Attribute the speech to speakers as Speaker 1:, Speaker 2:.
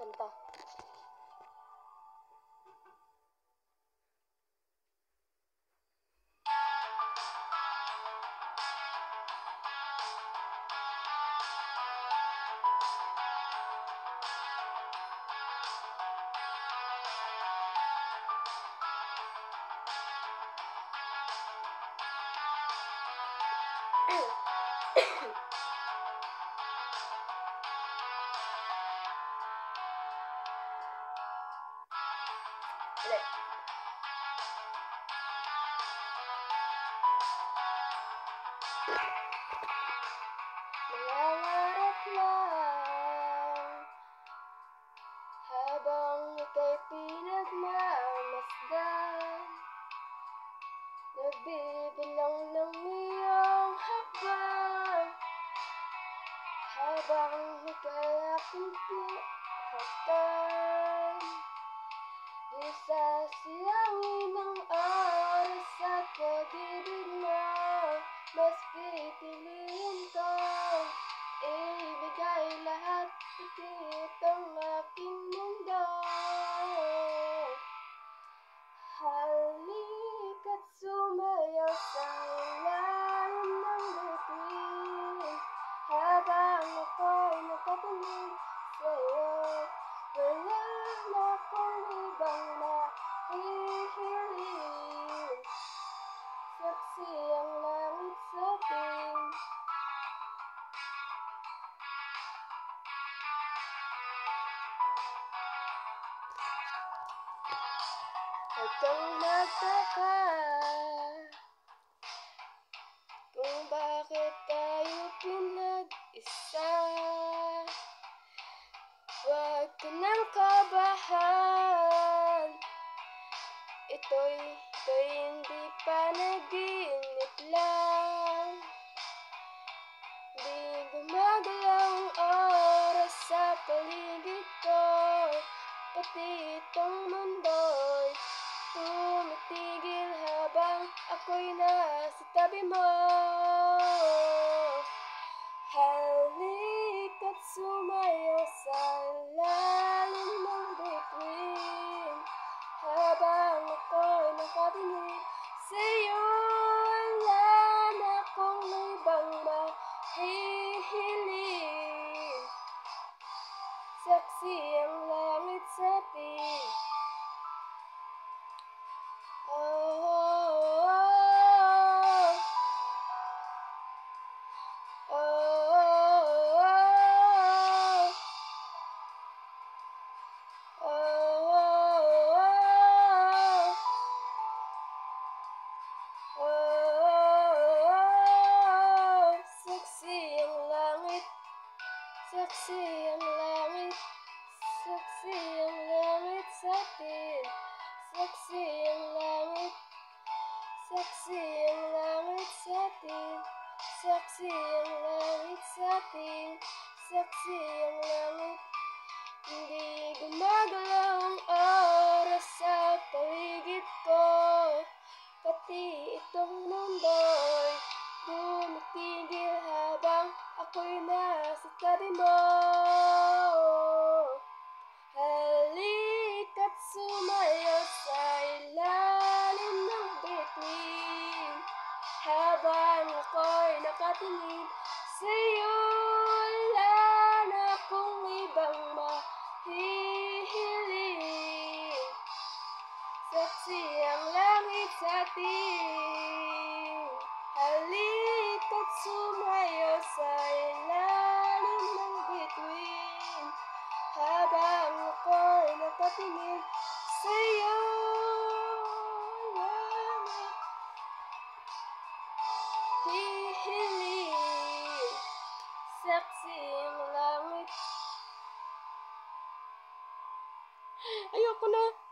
Speaker 1: kanta. Ulit. Nangangarap lang habang ika'y pinagmamasdan, nagbibilang ng iyong hakbang habang ika'y aking tihaktan. Di sasayangin ang oras at pag-ibig mo, mas pipiliin ko ibigay lahat, pati itong aking mundo. Halika't sumayaw sa ilalim ng bituin habang ako'y nakatingin sa'yo. Wala na akong ibang mahihiling, saksi ang langit sa atin. Huwag kang magtaka kung bakit tayo pinag-isa. Huwag ka nang kabahan, ito'y hindi panaginip lang. Di gumagalaw ang oras sa paligid ko, pati itong mundo'y tumitigil habang ako'y nasa tabi mo. Halika't sumayaw sa ilalim ng bituin habang ako'y nakatingin sa'yo. Wala na akong ibang mahihiling, saksi ang langit sa atin. Saksi ang langit, saksi ang langit sa atin. Saksi ang langit, saksi ang langit sa atin. Saksi ang langit sa atin, saksi ang langit. Hindi gumagalaw ang oras sa paligid ko, pati itong mundo'y tumitigil habang ako'y nasa tabi mo. Halika't sumayaw sa ilalim ng bituin habang ako'y nakatingin sa'yo. Wala na akong ibang mahihiling, saksi ang langit sa atin. Halika't sumayaw sa ilalim ng bituin habang ako'y nakatingin sa'yo. Wala na hihiling, saksi ang langit